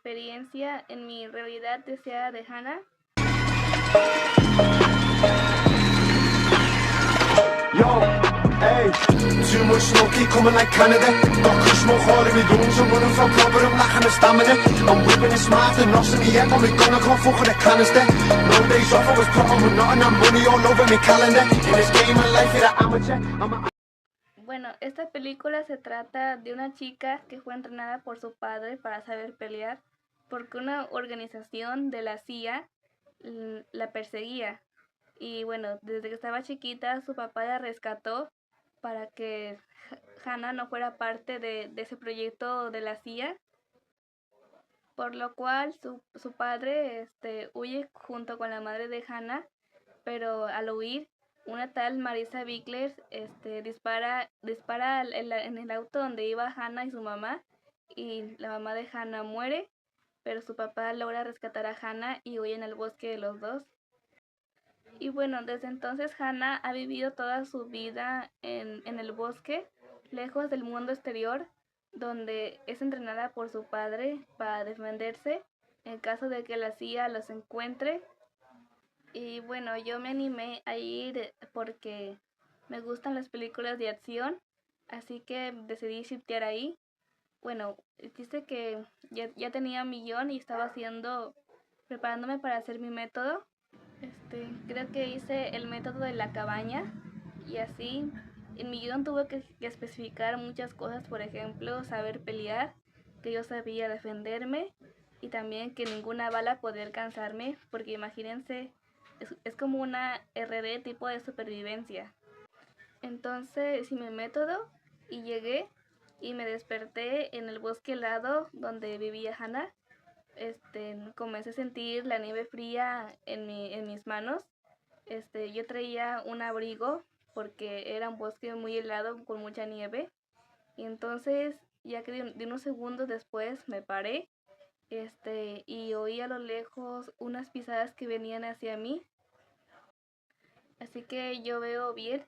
experiencia en mi realidad deseada de Hannah. Yo, ey, too much smoky coming like Canada. Got kush more hard in me lungs. I'm running from proper, I'm lacking the stamina. I'm whipping it smart and knocks in the air, but me gonna come fuck with the canister. No days off, I was plotting with nothing, and money all over me calendar. In this game of life, you're an amateur. Bueno, esta película se trata de una chica que fue entrenada por su padre para saber pelear, porque una organización de la CIA la perseguía. Y bueno, desde que estaba chiquita, su papá la rescató para que Hannah no fuera parte de ese proyecto de la CIA, por lo cual su padre huye junto con la madre de Hannah, pero al huir, una tal Marisa Bickler dispara en el auto donde iba Hannah y su mamá, y la mamá de Hannah muere, pero su papá logra rescatar a Hannah y huyen al bosque de los dos. Y bueno, desde entonces Hannah ha vivido toda su vida en el bosque, lejos del mundo exterior, donde es entrenada por su padre para defenderse en caso de que la CIA los encuentre. Y bueno, yo me animé a ir porque me gustan las películas de acción, así que decidí shiftear ahí. Bueno, dice que ya tenía un millón y estaba preparándome para hacer mi método. Creo que hice el método de la cabaña y así en mi guión tuve que especificar muchas cosas, por ejemplo, saber pelear, que yo sabía defenderme y también que ninguna bala podía alcanzarme, porque imagínense, es como una RD tipo de supervivencia. Entonces hice mi método y llegué y me desperté en el bosque helado donde vivía Hannah. Comencé a sentir la nieve fría en mis manos. Yo traía un abrigo porque era un bosque muy helado con mucha nieve. Y entonces, ya que de unos segundos después me paré, y oí a lo lejos unas pisadas que venían hacia mí. Así que yo veo bien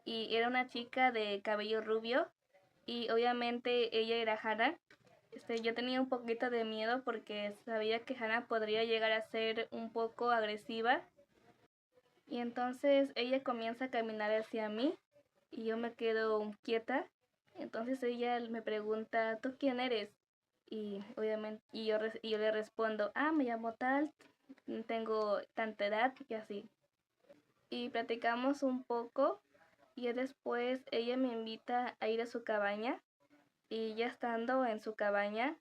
y era una chica de cabello rubio y obviamente ella era Hannah. Yo tenía un poquito de miedo porque sabía que Hannah podría llegar a ser un poco agresiva. Y entonces ella comienza a caminar hacia mí y yo me quedo quieta. Entonces ella me pregunta, ¿tú quién eres? Y obviamente y yo le respondo, me llamo tal, tengo tanta edad y así. Y platicamos un poco y después ella me invita a ir a su cabaña. Y ya estando en su cabaña,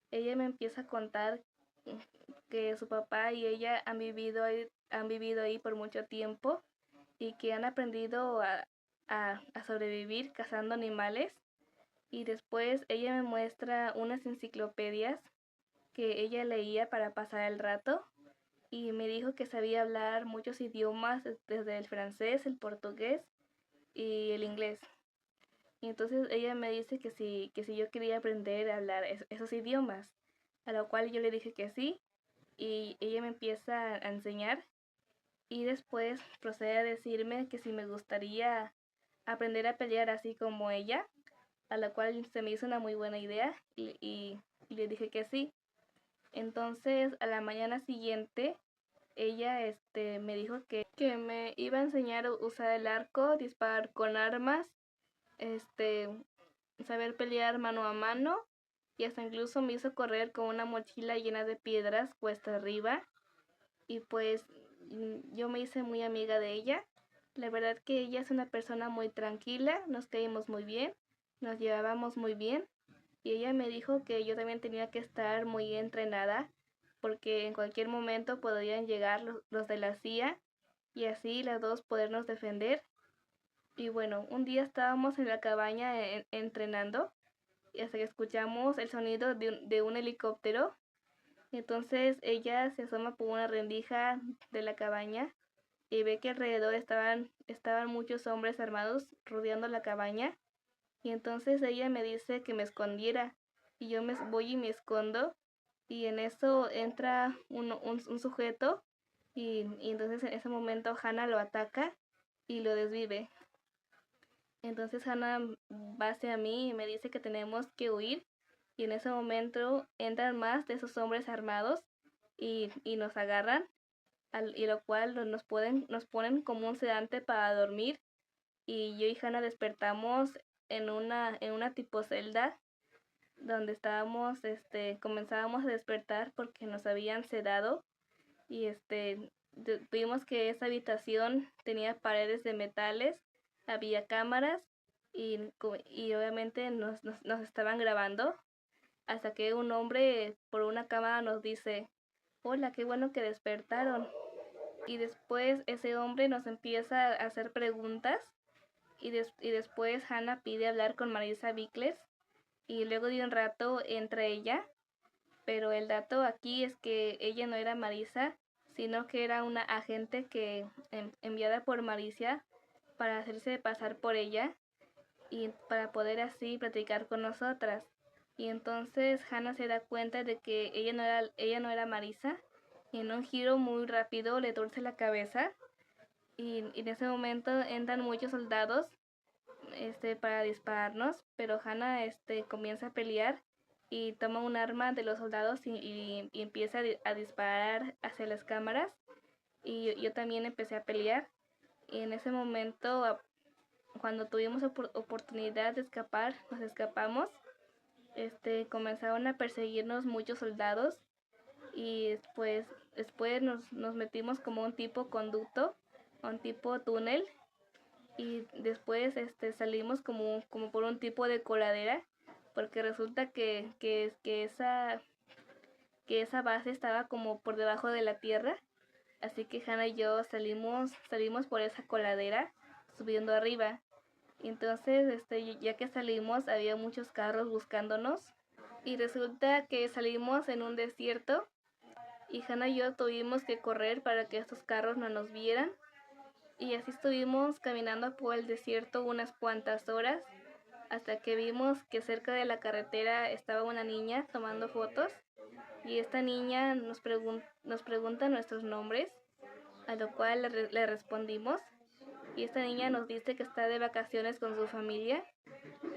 ella me empieza a contar que su papá y ella han vivido ahí por mucho tiempo y que han aprendido a sobrevivir cazando animales. Y después ella me muestra unas enciclopedias que ella leía para pasar el rato y me dijo que sabía hablar muchos idiomas, desde el francés, el portugués y el inglés. Y entonces ella me dice que si yo quería aprender a hablar esos idiomas, a lo cual yo le dije que sí, y ella me empieza a enseñar y después procede a decirme que si me gustaría aprender a pelear así como ella, a la cual se me hizo una muy buena idea y le dije que sí. Entonces a la mañana siguiente ella me dijo que me iba a enseñar a usar el arco, disparar con armas, este, saber pelear mano a mano y hasta incluso me hizo correr con una mochila llena de piedras cuesta arriba y pues yo me hice muy amiga de ella. La verdad que ella es una persona muy tranquila, nos caímos muy bien, nos llevábamos muy bien y ella me dijo que yo también tenía que estar muy entrenada porque en cualquier momento podrían llegar los de la CIA y así las dos podernos defender. Y bueno, un día estábamos en la cabaña entrenando y hasta que escuchamos el sonido de un helicóptero. Entonces ella se asoma por una rendija de la cabaña y ve que alrededor estaban muchos hombres armados rodeando la cabaña. Y entonces ella me dice que me escondiera y yo me voy y me escondo. Y en eso entra un sujeto y entonces en ese momento Hannah lo ataca y lo desvive. Entonces Hannah va hacia mí y me dice que tenemos que huir y en ese momento entran más de esos hombres armados y nos agarran, y lo cual nos ponen como un sedante para dormir, y yo y Hannah despertamos en una tipo celda donde estábamos, comenzábamos a despertar porque nos habían sedado, y vimos que esa habitación tenía paredes de metales, había cámaras, y obviamente nos estaban grabando, hasta que un hombre por una cámara nos dice: hola, qué bueno que despertaron. Y después ese hombre nos empieza a hacer preguntas, y después Hannah pide hablar con Marisa Bickles, y luego de un rato entra ella, pero el dato aquí es que ella no era Marisa, sino que era una agente que enviada por Marisa para hacerse pasar por ella y para poder así platicar con nosotras. Y entonces Hannah se da cuenta de que ella no era Marisa, y en un giro muy rápido le torce la cabeza, y en ese momento entran muchos soldados para dispararnos, pero Hannah comienza a pelear y toma un arma de los soldados y empieza a disparar hacia las cámaras, y yo también empecé a pelear, y en ese momento, cuando tuvimos oportunidad de escapar, nos escapamos. Comenzaron a perseguirnos muchos soldados, y después nos metimos como un tipo conducto, un tipo túnel, y después salimos como por un tipo de coladera, porque resulta que esa base estaba como por debajo de la tierra, así que Hannah y yo salimos por esa coladera subiendo arriba. Y entonces ya que salimos había muchos carros buscándonos, y resulta que salimos en un desierto, y Hannah y yo tuvimos que correr para que estos carros no nos vieran. Y así estuvimos caminando por el desierto unas cuantas horas, hasta que vimos que cerca de la carretera estaba una niña tomando fotos, y esta niña nos pregunta nuestros nombres, a lo cual le respondimos, y esta niña nos dice que está de vacaciones con su familia,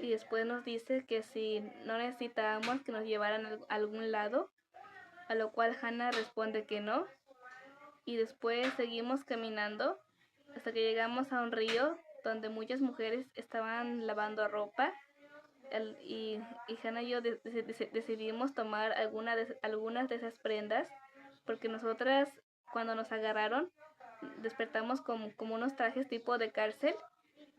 y después nos dice que si no necesitábamos que nos llevaran a algún lado, a lo cual Hannah responde que no, y después seguimos caminando hasta que llegamos a un río donde muchas mujeres estaban lavando ropa, y Hannah y yo decidimos tomar algunas de esas prendas, porque nosotras, cuando nos agarraron, despertamos como unos trajes tipo de cárcel,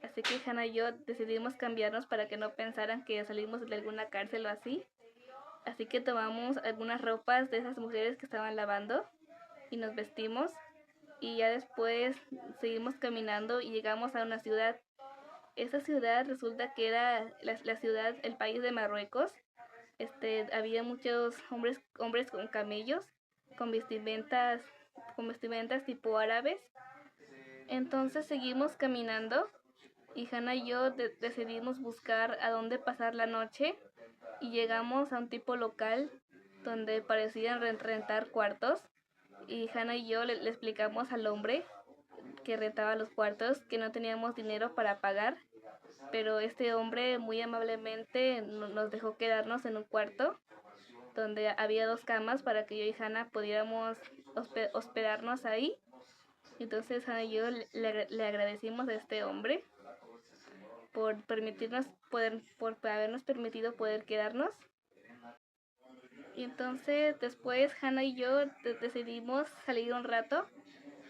así que Hannah y yo decidimos cambiarnos para que no pensaran que salimos de alguna cárcel o así que tomamos algunas ropas de esas mujeres que estaban lavando y nos vestimos, y ya después seguimos caminando y llegamos a una ciudad. Esa ciudad resulta que era la ciudad, el país de Marruecos. Había muchos hombres con camellos, con vestimentas, tipo árabes. Entonces seguimos caminando, y Hannah y yo decidimos buscar a dónde pasar la noche, y llegamos a un tipo local donde parecían rentar cuartos, y Hannah y yo le explicamos al hombre que rentaba los cuartos que no teníamos dinero para pagar, pero este hombre muy amablemente nos dejó quedarnos en un cuarto donde había dos camas para que yo y Hannah pudiéramos hospedarnos ahí. Entonces Hannah y yo le agradecimos a este hombre por habernos permitido poder quedarnos. Y entonces después Hannah y yo decidimos salir un rato,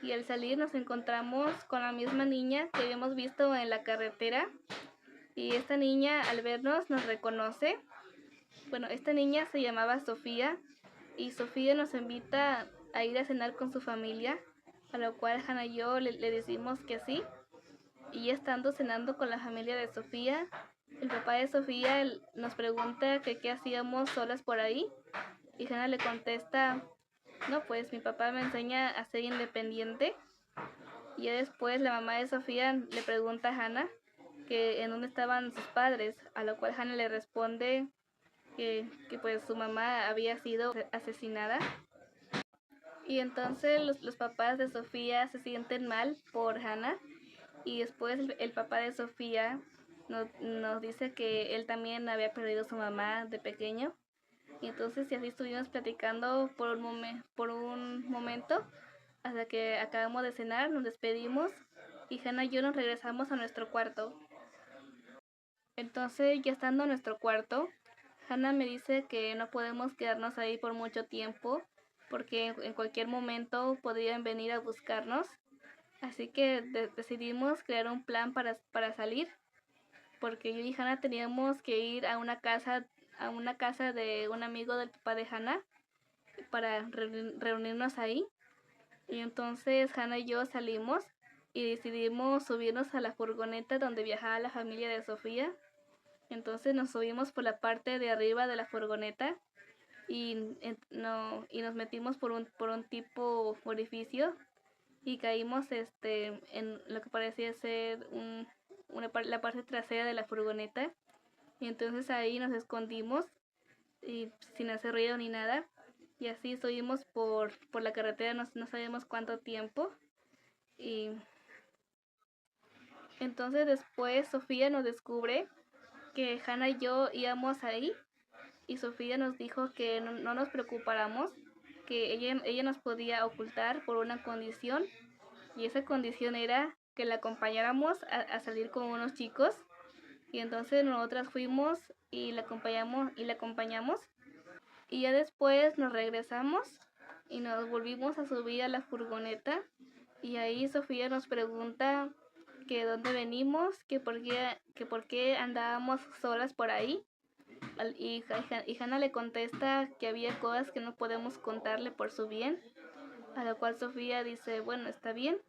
y al salir nos encontramos con la misma niña que habíamos visto en la carretera, y esta niña al vernos nos reconoce. Bueno, esta niña se llamaba Sofía, y Sofía nos invita a ir a cenar con su familia, a lo cual Hannah y yo le decimos que sí. Y estando cenando con la familia de Sofía, el papá de Sofía nos pregunta que qué hacíamos solas por ahí, y Hannah le contesta: no, pues mi papá me enseña a ser independiente. Y ya después la mamá de Sofía le pregunta a Hannah que en dónde estaban sus padres, a lo cual Hannah le responde que pues su mamá había sido asesinada. Y entonces los papás de Sofía se sienten mal por Hannah, y después el papá de Sofía nos dice que él también había perdido a su mamá de pequeño, Y entonces y así estuvimos platicando por un momento hasta que acabamos de cenar, nos despedimos y Hannah y yo nos regresamos a nuestro cuarto. Entonces ya estando en nuestro cuarto, Hannah me dice que no podemos quedarnos ahí por mucho tiempo porque en cualquier momento podrían venir a buscarnos. Así que decidimos crear un plan para salir, porque yo y Hannah teníamos que ir a una casa de un amigo del papá de Hannah para reunirnos ahí. Y entonces Hannah y yo salimos y decidimos subirnos a la furgoneta donde viajaba la familia de Sofía. Entonces nos subimos por la parte de arriba de la furgoneta y, y nos metimos por un tipo orificio y caímos en lo que parecía ser la parte trasera de la furgoneta. Y entonces ahí nos escondimos y sin hacer ruido ni nada. Y así estuvimos por la carretera, no sabemos cuánto tiempo. Y entonces después Sofía nos descubre que Hannah y yo íbamos ahí. Y Sofía nos dijo que no nos preocupáramos, que ella nos podía ocultar por una condición. Y esa condición era que la acompañáramos a salir con unos chicos. Y entonces nosotras fuimos y la acompañamos. Y ya después nos regresamos y nos volvimos a subir a la furgoneta. Y ahí Sofía nos pregunta que dónde venimos, que por qué andábamos solas por ahí. Y Hannah le contesta que había cosas que no podemos contarle por su bien. A lo cual Sofía dice, bueno, está bien.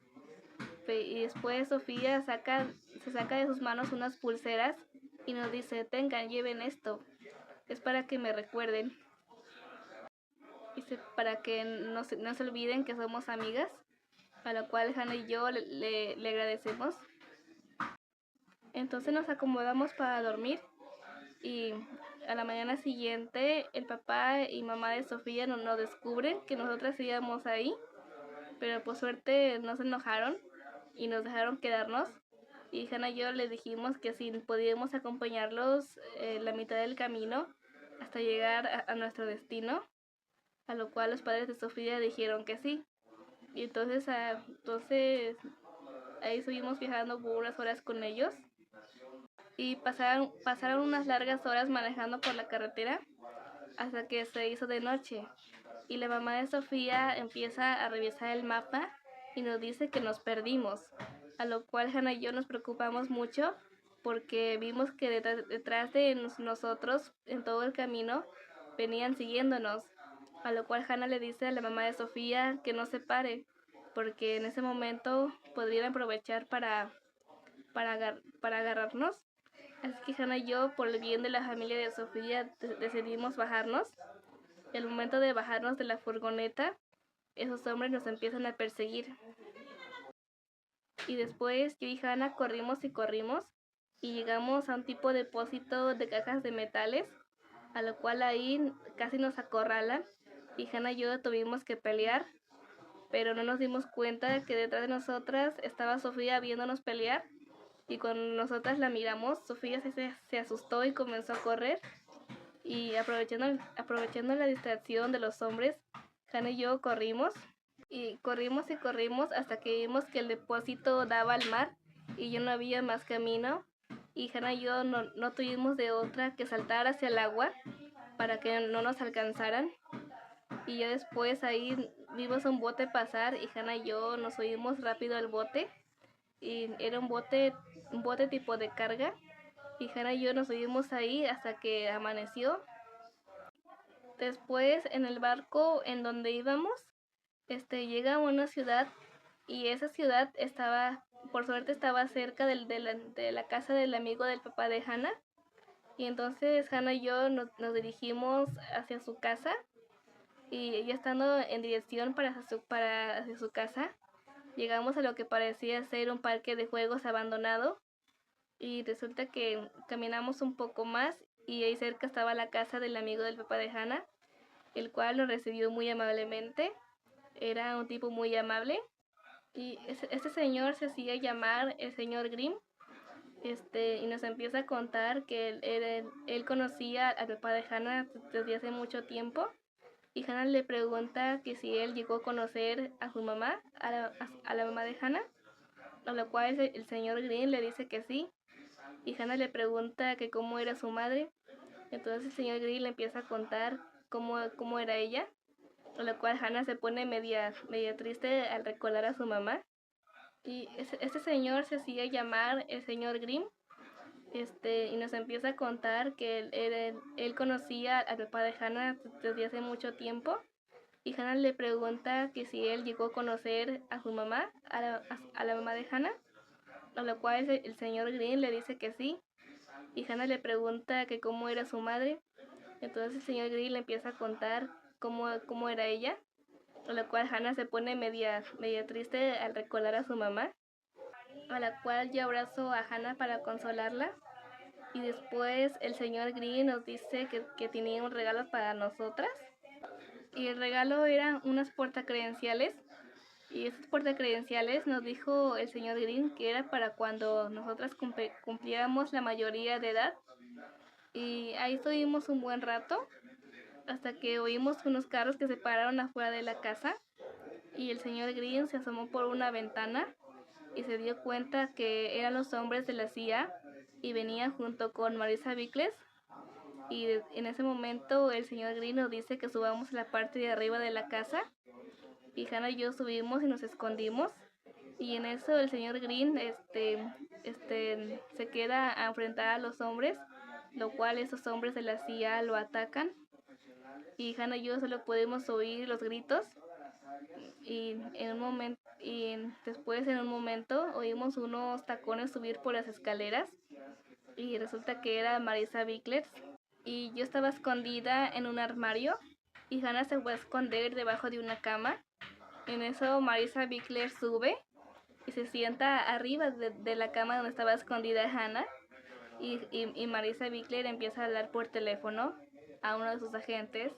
Y después Sofía se saca de sus manos unas pulseras y nos dice, tengan, lleven esto. Es para que me recuerden. Dice, para que no se olviden que somos amigas. A lo cual Hannah y yo le agradecemos. Entonces nos acomodamos para dormir. Y a la mañana siguiente el papá y mamá de Sofía nos descubren que nosotras íbamos ahí. Pero por suerte no se enojaron y nos dejaron quedarnos. Y Hannah y yo les dijimos que si podíamos acompañarlos la mitad del camino hasta llegar a nuestro destino, a lo cual los padres de Sofía dijeron que sí. Y entonces ahí estuvimos viajando por unas horas con ellos y pasaron unas largas horas manejando por la carretera hasta que se hizo de noche. Y la mamá de Sofía empieza a revisar el mapa y nos dice que nos perdimos, a lo cual Hannah y yo nos preocupamos mucho porque vimos que detrás de nosotros en todo el camino venían siguiéndonos, a lo cual Hannah le dice a la mamá de Sofía que no se pare porque en ese momento podrían aprovechar para agarrarnos. Así que Hannah y yo, por el bien de la familia de Sofía, decidimos bajarnos. El momento de bajarnos de la furgoneta, esos hombres nos empiezan a perseguir. Y después yo y Hannah corrimos y llegamos a un tipo de depósito de cajas de metales, a lo cual ahí casi nos acorralan y Hannah y yo tuvimos que pelear, pero no nos dimos cuenta de que detrás de nosotras estaba Sofía viéndonos pelear y cuando nosotras la miramos, Sofía se asustó y comenzó a correr. Y aprovechando la distracción de los hombres, Hannah y yo corrimos y corrimos hasta que vimos que el depósito daba al mar y ya no había más camino. Y Hannah y yo no tuvimos de otra que saltar hacia el agua para que no nos alcanzaran. Y ya después ahí vimos un bote pasar y Hannah y yo nos subimos rápido al bote. Y era un bote tipo de carga. Y Hannah y yo nos subimos ahí hasta que amaneció. Después en el barco en donde íbamos, llega a una ciudad y esa ciudad por suerte estaba cerca de la casa del amigo del papá de Hannah. Y entonces Hannah y yo nos dirigimos hacia su casa y ya estando en dirección hacia su casa, llegamos a lo que parecía ser un parque de juegos abandonado. Y resulta que caminamos un poco más y ahí cerca estaba la casa del amigo del papá de Hannah, el cual nos recibió muy amablemente. Era un tipo muy amable y este señor se hacía llamar el señor Grimm y nos empieza a contar que él conocía al papá de Hannah desde hace mucho tiempo. Y Hannah le pregunta que si él llegó a conocer a su mamá, a la mamá de Hannah, a lo cual el señor Green le dice que sí. Y Hannah le pregunta que cómo era su madre. Entonces el señor Green le empieza a contar cómo era ella, a lo cual Hannah se pone media triste al recordar a su mamá. Y este señor se hacía llamar el señor Grimm, y nos empieza a contar que él conocía al papá de Hannah desde hace mucho tiempo. Y Hannah le pregunta que si él llegó a conocer a su mamá, a la mamá de Hannah, a lo cual el señor Green le dice que sí. Y Hannah le pregunta que cómo era su madre. Entonces el señor Green le empieza a contar cómo era ella, a lo cual Hannah se pone media triste al recordar a su mamá, a la cual yo abrazo a Hannah para consolarla. Y después el señor Green nos dice que tenía un regalo para nosotras. Y el regalo eran unas portacredenciales. Y esas portacredenciales nos dijo el señor Green que era para cuando nosotras cumpliéramos la mayoría de edad. Y ahí estuvimos un buen rato hasta que oímos unos carros que se pararon afuera de la casa. Y el señor Green se asomó por una ventana y se dio cuenta que eran los hombres de la CIA y venían junto con Marisa Bickles. Y en ese momento el señor Green nos dice que subamos a la parte de arriba de la casa. Y Hannah y yo subimos y nos escondimos. Y en eso el señor Green se queda a enfrentar a los hombres, lo cual esos hombres de la CIA lo atacan. Y Hannah y yo solo podemos oír los gritos. Y después en un momento oímos unos tacones subir por las escaleras. Y resulta que era Marisa Bickles. Y yo estaba escondida en un armario. Y Hannah se fue a esconder debajo de una cama. En eso Marisa Bickler sube y se sienta arriba de la cama donde estaba escondida Hannah. Y Marisa Bickler empieza a hablar por teléfono a uno de sus agentes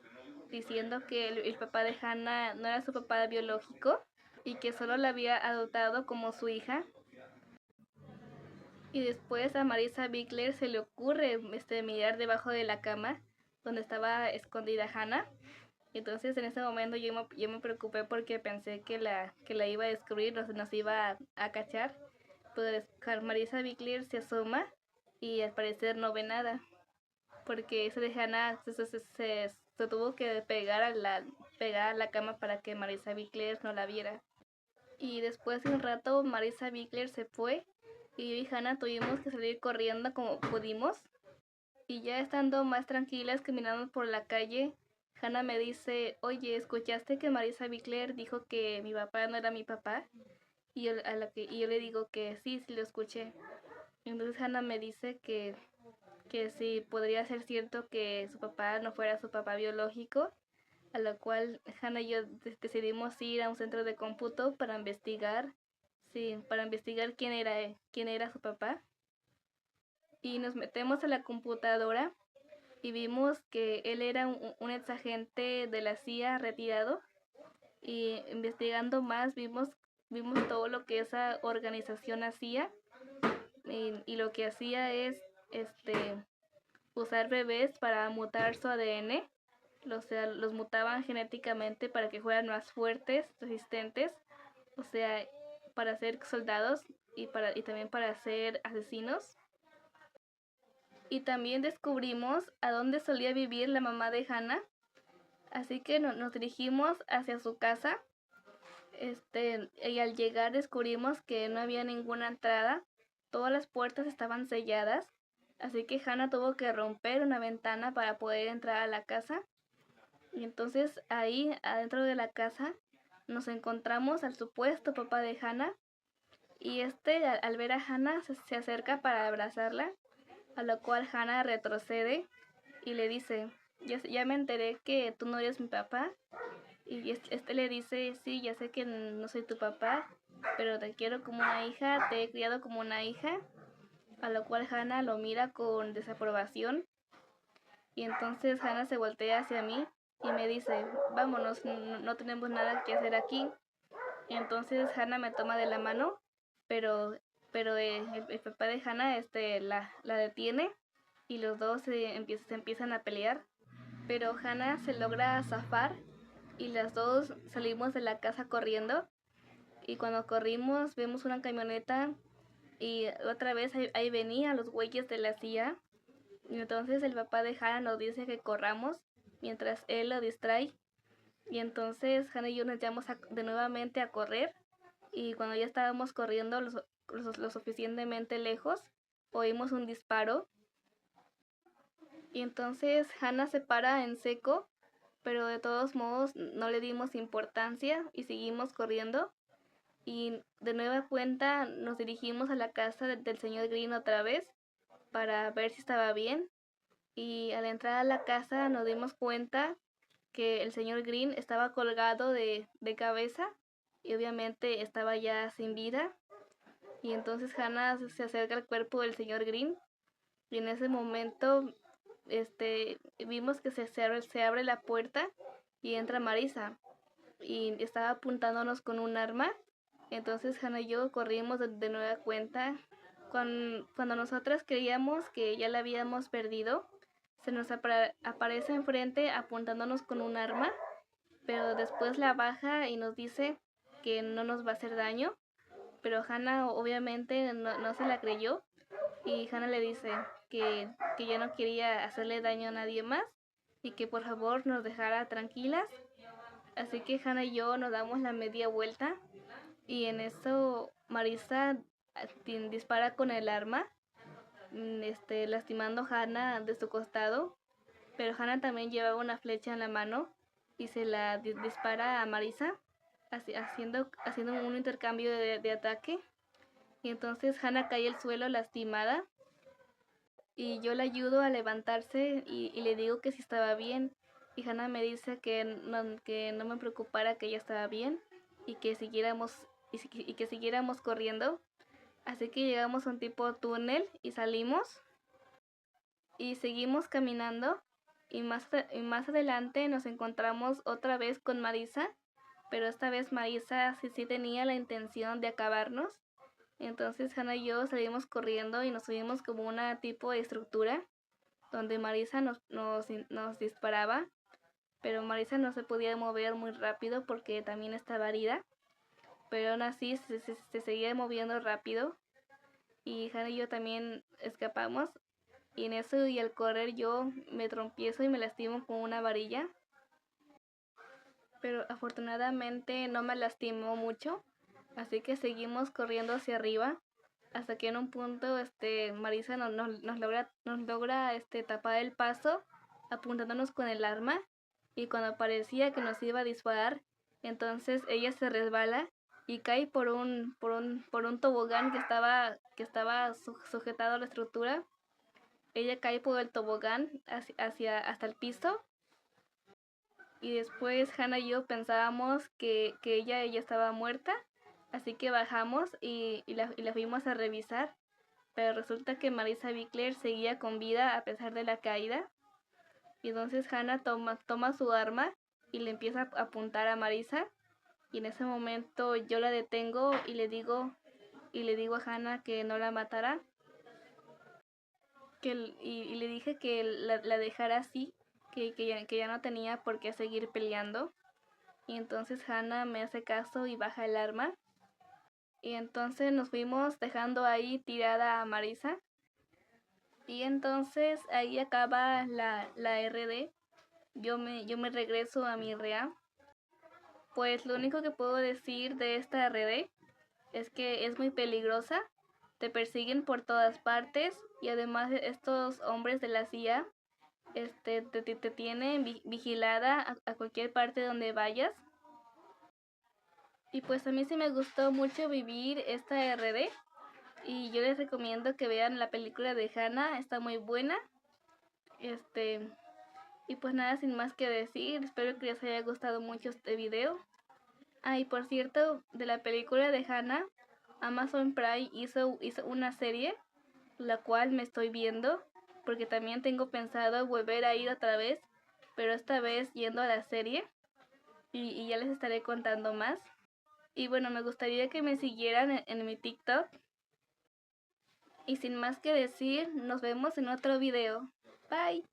diciendo que el papá de Hannah no era su papá biológico y que solo la había adoptado como su hija. Y después a Marisa Bickler se le ocurre mirar debajo de la cama donde estaba escondida Hannah. Entonces en ese momento yo me preocupé porque pensé que la iba a descubrir, nos iba a cachar. Pues Marisa Bickler se asoma y al parecer no ve nada, porque esa de Hannah se tuvo que pegar a la cama para que Marisa Bickler no la viera. Y después de un rato Marisa Bickler se fue y yo y Hannah tuvimos que salir corriendo como pudimos. Y ya estando más tranquilas caminando por la calle, Hannah me dice, oye, ¿escuchaste que Marisa Bickler dijo que mi papá no era mi papá? Y yo le digo que sí lo escuché. Entonces Hannah me dice que sí podría ser cierto que su papá no fuera su papá biológico, a lo cual Hannah y yo decidimos ir a un centro de cómputo para investigar, quién era su papá. Y nos metemos a la computadora y vimos que él era un ex agente de la CIA retirado. Y investigando más vimos todo lo que esa organización hacía. Y lo que hacía es usar bebés para mutar su ADN. O sea, los mutaban genéticamente para que fueran más fuertes, resistentes, o sea, para ser soldados y también para ser asesinos. Y también descubrimos a dónde solía vivir la mamá de Hannah. Así que nos dirigimos hacia su casa. Y al llegar descubrimos que no había ninguna entrada. Todas las puertas estaban selladas. Así que Hannah tuvo que romper una ventana para poder entrar a la casa. Y entonces ahí, adentro de la casa, nos encontramos al supuesto papá de Hannah. Y al ver a Hannah, se acerca para abrazarla. A lo cual Hannah retrocede y le dice, ya me enteré que tú no eres mi papá. Y le dice, sí, ya sé que no soy tu papá, pero te quiero como una hija, te he criado como una hija. A lo cual Hannah lo mira con desaprobación. Y entonces Hannah se voltea hacia mí y me dice, vámonos, no tenemos nada que hacer aquí. Y entonces Hannah me toma de la mano, pero pero el papá de Hannah la detiene y los dos se empiezan a pelear, pero Hannah se logra zafar y las dos salimos de la casa corriendo, y cuando corrimos vemos una camioneta y otra vez ahí venía los güeyes de la CIA, y entonces el papá de Hannah nos dice que corramos mientras él lo distrae, y entonces Hannah y yo nos llevamos de nuevamente a correr, y cuando ya estábamos corriendo lo suficientemente lejos, oímos un disparo, y entonces Hannah se para en seco, pero de todos modos no le dimos importancia y seguimos corriendo. Y de nueva cuenta nos dirigimos a la casa del señor Green otra vez para ver si estaba bien. Y al entrar a la casa nos dimos cuenta que el señor Green estaba colgado de cabeza y obviamente estaba ya sin vida. Y entonces Hannah se acerca al cuerpo del señor Green y en ese momento vimos que se abre la puerta y entra Marisa y estaba apuntándonos con un arma. Entonces Hannah y yo corrimos de nueva cuenta. Cuando nosotras creíamos que ya la habíamos perdido, se nos aparece enfrente apuntándonos con un arma, pero después la baja y nos dice que no nos va a hacer daño, pero Hannah obviamente no se la creyó, y Hannah le dice que ya no quería hacerle daño a nadie más y que por favor nos dejara tranquilas. Así que Hannah y yo nos damos la media vuelta y en eso Marisa dispara con el arma, lastimando a Hannah de su costado, pero Hannah también llevaba una flecha en la mano y se la dispara a Marisa, haciendo un intercambio de ataque. Y entonces Hannah cae al suelo lastimada y yo la ayudo a levantarse y le digo que si estaba bien, y Hannah me dice que no me preocupara, que ella estaba bien y que siguiéramos corriendo. Así que llegamos a un tipo túnel y salimos y seguimos caminando, y más adelante nos encontramos otra vez con Marisa, pero esta vez Marisa sí tenía la intención de acabarnos. Entonces Hannah y yo salimos corriendo y nos subimos como una tipo de estructura donde Marisa nos disparaba, pero Marisa no se podía mover muy rápido porque también estaba herida, pero aún así se seguía moviendo rápido, y Hannah y yo también escapamos, y en eso y al correr yo me trompiezo y me lastimo con una varilla, pero afortunadamente no me lastimó mucho, así que seguimos corriendo hacia arriba hasta que en un punto Marisa nos logra tapar el paso apuntándonos con el arma, y cuando parecía que nos iba a disparar, entonces ella se resbala y cae por un tobogán que estaba sujetado a la estructura. Ella cae por el tobogán hasta el piso, y después Hannah y yo pensábamos que ella ya estaba muerta, así que bajamos y la fuimos a revisar, pero resulta que Marisa Bickler seguía con vida a pesar de la caída, y entonces Hannah toma su arma y le empieza a apuntar a Marisa, y en ese momento yo la detengo y le digo a Hannah que no la matara, y le dije que la dejara así, que ya no tenía por qué seguir peleando. Y entonces Hannah me hace caso y baja el arma. Y entonces nos fuimos dejando ahí tirada a Marisa. Y entonces ahí acaba la RD. Yo me regreso a mi RA. Pues lo único que puedo decir de esta RD es que es muy peligrosa. Te persiguen por todas partes, y además estos hombres de la CIA te tienen vigilada a cualquier parte donde vayas. Y pues a mí sí me gustó mucho vivir esta RD, y yo les recomiendo que vean la película de Hannah, está muy buena. Y pues nada, sin más que decir, espero que les haya gustado mucho este video. Y por cierto, de la película de Hannah, Amazon Prime hizo una serie, la cual me estoy viendo, porque también tengo pensado volver a ir otra vez, pero esta vez yendo a la serie, y ya les estaré contando más. Y bueno, me gustaría que me siguieran en mi TikTok, Y sin más que decir, nos vemos en otro video. Bye.